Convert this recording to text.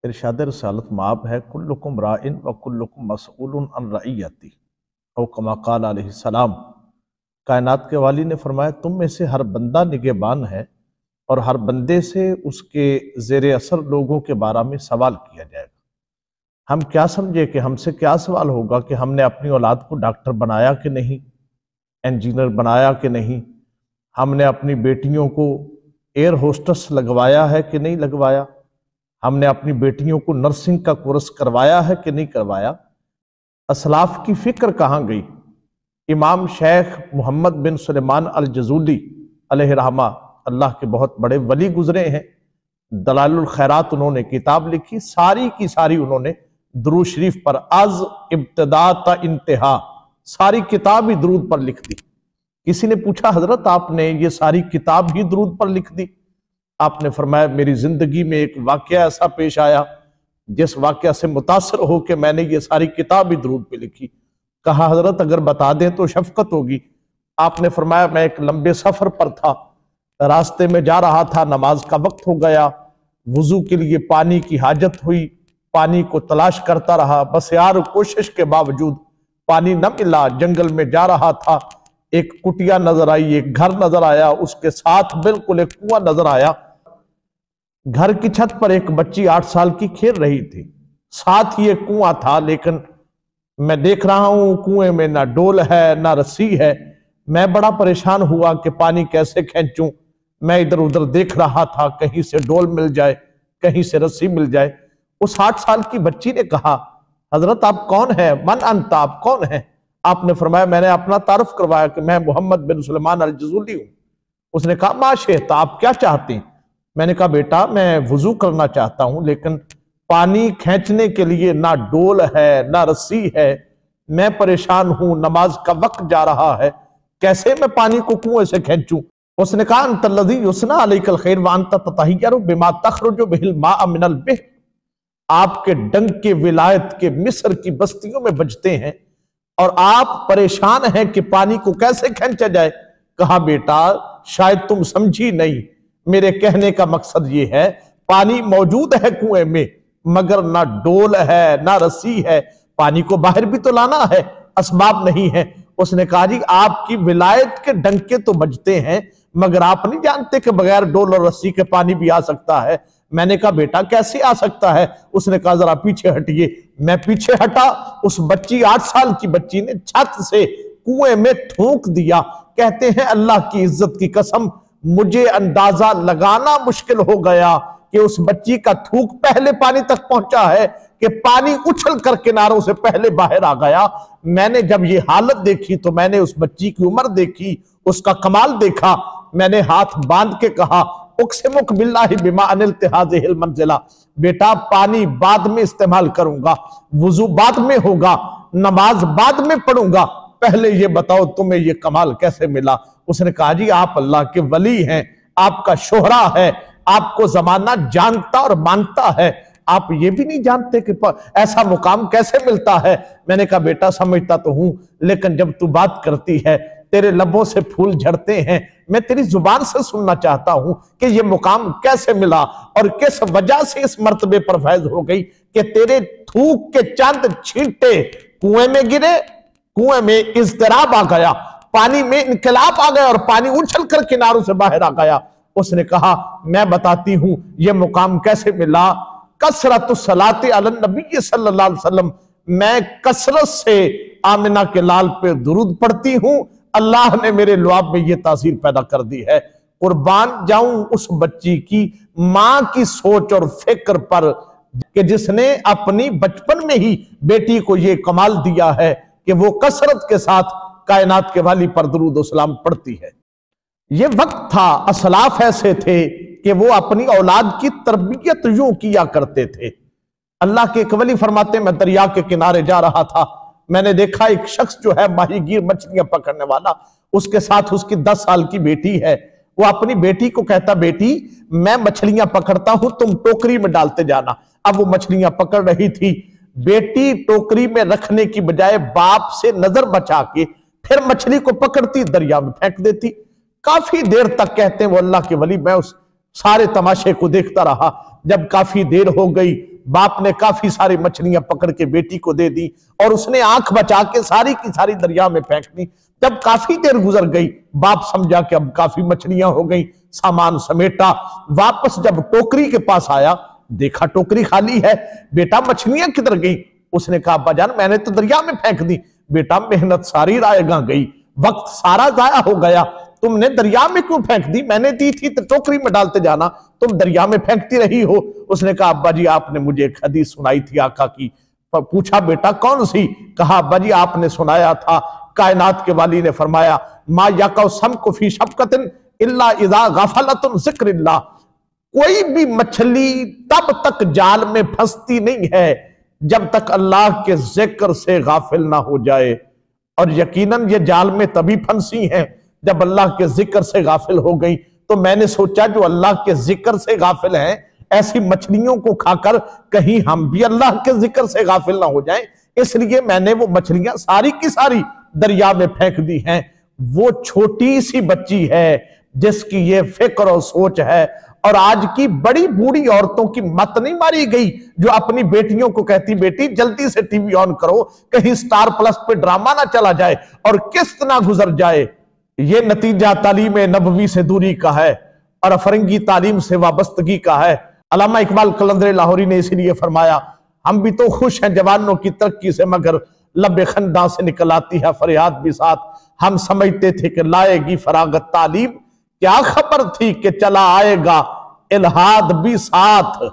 इरशाद रसालत माब है कुल्लुकुम राइन व कुल्लुकुम मसऊलुन अन रइयती औ कमा क़ाल अलैहिस्सलाम। कायनात के वाली ने फरमाया तुम में से हर बंदा निगहबान है और हर बंदे से उसके ज़ेर असर लोगों के बारे में सवाल किया जाएगा। हम क्या समझे कि हमसे क्या सवाल होगा कि हमने अपनी औलाद को डॉक्टर बनाया कि नहीं, इंजीनियर बनाया कि नहीं, हमने अपनी बेटियों को एयर होस्टेस लगवाया है कि नहीं लगवाया, हमने अपनी बेटियों को नर्सिंग का कोर्स करवाया है कि नहीं करवाया। असलाफ की फिक्र कहाँ गई। इमाम शेख मोहम्मद बिन सुलेमान अल जजूली अलैहि रहमा अल्लाह के बहुत बड़े वली गुजरे हैं। दलालुल खैरात उन्होंने किताब लिखी, सारी की सारी उन्होंने दुरूद शरीफ पर आज इब्तिदा ता इंतहा सारी किताब ही दुरूद पर लिख दी। किसी ने पूछा हजरत आपने ये सारी किताब ही दुरूद पर लिख दी? आपने फरमाया मेरी जिंदगी में एक वाकया ऐसा पेश आया जिस वाकया से मुतासर हो के मैंने ये सारी किताब ही दुरूद पे लिखी। कहा हजरत अगर बता दें तो शफकत होगी। आपने फरमाया मैं एक लंबे सफर पर था, रास्ते में जा रहा था, नमाज का वक्त हो गया, वुजू के लिए पानी की हाजत हुई, पानी को तलाश करता रहा, बस यार कोशिश के बावजूद पानी न मिला। जंगल में जा रहा था, एक कुटिया नजर आई, एक घर नजर आया, उसके साथ बिल्कुल एक कुआं नजर आया। घर की छत पर एक बच्ची 8 साल की खेल रही थी, साथ ही एक कुआं था, लेकिन मैं देख रहा हूं कुएं में ना डोल है ना रस्सी है। मैं बड़ा परेशान हुआ कि पानी कैसे खींचूं। मैं इधर उधर देख रहा था, कहीं से डोल मिल जाए, कहीं से रस्सी मिल जाए। उस 8 साल की बच्ची ने कहा हजरत आप कौन है, मन अंता, आप कौन है? आपने फरमाया मैंने अपना तारुफ करवाया कि मैं मोहम्मद बिन सुलेमान अल जजूली हूं। उसने कहा माशेता, आप क्या चाहते हैं? मैंने कहा बेटा मैं वुजू करना चाहता हूं, लेकिन पानी खींचने के लिए ना डोल है ना रस्सी है, मैं परेशान हूं, नमाज का वक्त जा रहा है, कैसे मैं पानी को कुएं से खींचूं? उसने कहा अंतल्लज़ी युस्ना अलैकल खैर व अंत ततहय्यरु बिमा तखरुजु बिहिल माअ मिनल बिह। आपके डंके विलायत के मिस्र की बस्तियों में बजते हैं और आप परेशान हैं कि पानी को कैसे खींचा जाए। कहा बेटा शायद तुम समझी नहीं, मेरे कहने का मकसद ये है पानी मौजूद है कुएं में, मगर ना डोल है ना रस्सी है, पानी को बाहर भी तो लाना है, असबाब नहीं है। उसने कहा जी आपकी विलायत के डंके तो बजते हैं, मगर आप नहीं जानते कि बगैर डोल और रस्सी के पानी भी आ सकता है। मैंने कहा बेटा कैसे आ सकता है? उसने कहा जरा पीछे हटिए। मैं पीछे हटा, उस बच्ची 8 साल की बच्ची ने छत से कुएं में थूक दिया। कहते हैं अल्लाह की इज्जत की कसम मुझे अंदाजा लगाना मुश्किल हो गया कि उस बच्ची का थूक पहले पानी तक पहुंचा है कि पानी उछल कर किनारों से पहले बाहर आ गया। मैंने जब ये हालत देखी तो मैंने उस बच्ची की उम्र देखी, उसका कमाल देखा। मैंने हाथ बांध के कहा उक़्सिमुक बिल्लाहि बिमा अनिल तिहाज़िहिल मंज़िला, बेटा पानी बाद में इस्तेमाल करूंगा, वुजू बाद में होगा, नमाज बाद में पढ़ूंगा, पहले ये बताओ तुम्हें ये कमाल कैसे मिला? उसने कहा जी आप अल्लाह के वली हैं, आपका शोहरा है, आपको जमाना जानता और मानता है, आप ये भी नहीं जानते कि ऐसा मुकाम कैसे मिलता है? मैंने कहा बेटा समझता तो हूं, लेकिन जब तू बात करती है तेरे लबों से फूल झड़ते हैं, मैं तेरी जुबान से सुनना चाहता हूं कि ये मुकाम कैसे मिला और किस वजह से इस मर्तबे पर फैज हो गई कि तेरे थूक के चंद छींटे कुएं में गिरे, कुएं में इज़्तिराब आ गया, पानी में इनकलाब आ गया और पानी उछल कर किनारों से बाहर आ गया। उसने कहा मैं बताती हूं यह मुकाम कैसे मिला। कसरतुस सलाति अलन नबी सल्लल्लाहु अलैहि वसल्लम, मैं कसरत से आमिना के लाल पे दुरूद पढ़ती हूं, अल्लाह ने मेरे लुआब में यह तासीर पैदा कर दी है। कुर्बान जाऊं उस बच्ची की मां की सोच और फिक्र पर कि जिसने अपनी बचपन में ही बेटी को यह कमाल दिया है कि वो कसरत के साथ कायनात के वाली पर दुरूद और सलाम पढ़ती है। ये वक्त था, असलाफ ऐसे थे कि वो अपनी औलाद की तरबियत यूं किया करते थे। अल्लाह के एक वली फरमाते मैं दरिया के किनारे जा रहा था, मैंने देखा एक शख्स जो है माहीगीर मछलियां पकड़ने वाला, उसके साथ उसकी 10 साल की बेटी है। वो अपनी बेटी को कहता बेटी मैं मछलियां पकड़ता हूं, तुम टोकरी में डालते जाना। अब वो मछलियां पकड़ रही थी, बेटी टोकरी में रखने की बजाय बाप से नजर बचा के फिर मछली को पकड़ती दरिया में फेंक देती। काफी देर तक कहते हैं वो अल्लाह के वली मैं उस सारे तमाशे को देखता रहा। जब काफी देर हो गई, बाप ने काफी सारी मछलियां पकड़ के बेटी को दे दी और उसने आंख बचा के सारी की सारी दरिया में फेंक दी। जब काफी देर गुजर गई, बाप समझा कि अब काफी मछलियां हो गई, सामान समेटा, वापस जब टोकरी के पास आया, देखा टोकरी खाली है। बेटा मछलियां किधर गई? उसने कहा अब्बा जान मैंने तो दरिया में फेंक दी। बेटा मेहनत सारी रायगा गई, वक्त सारा जाया हो गया, तुमने दरिया में क्यों फेंक दी? मैंने दी थी तो टोकरी में डालते जाना, तुम दरिया में फेंकती रही हो। उसने कहा अब्बा जी आपने मुझे एक हदीस सुनाई थी आका की। पूछा बेटा कौन सी? कहा अब्बा जी आपने सुनाया था, कायनात के वाली ने फरमाया मा यक़उ समकु फी शबकतिन इल्ला इज़ा गफलतुन ज़िक्रिल्लाह। कोई भी मछली तब तक जाल में फंसती नहीं है जब तक अल्लाह के जिक्र से गाफिल ना हो जाए, और यकीनन ये जाल में तभी फंसी हैं जब अल्लाह के जिक्र से गाफिल हो गई। तो मैंने सोचा जो अल्लाह के जिक्र से गाफिल हैं, ऐसी मछलियों को खाकर कहीं हम भी अल्लाह के जिक्र से गाफिल ना हो जाएं, इसलिए मैंने वो मछलियां सारी की सारी दरिया में फेंक दी हैं। वो छोटी सी बच्ची है जिसकी ये फिक्र और सोच है, और आज की बड़ी बूढ़ी औरतों की मत नहीं मारी गई जो अपनी बेटियों को कहती बेटी जल्दी से टीवी ऑन करो, कहीं स्टार प्लस पे ड्रामा ना चला जाए और किस्त ना गुजर जाए। ये नतीजा तालीम नबवी से दूरी का है और अफरंगी तालीम से वाबस्तगी का है। अल्लामा इकबाल कलंदर लाहौरी ने इसीलिए फरमाया हम भी तो खुश हैं जवानों की तरक्की से, मगर लबे खंदा से निकल आती है फरियाद भी साथ। हम समझते थे कि लाएगी फरागत तालीम, क्या खबर थी कि चला आएगा इल्हाद भी साथ।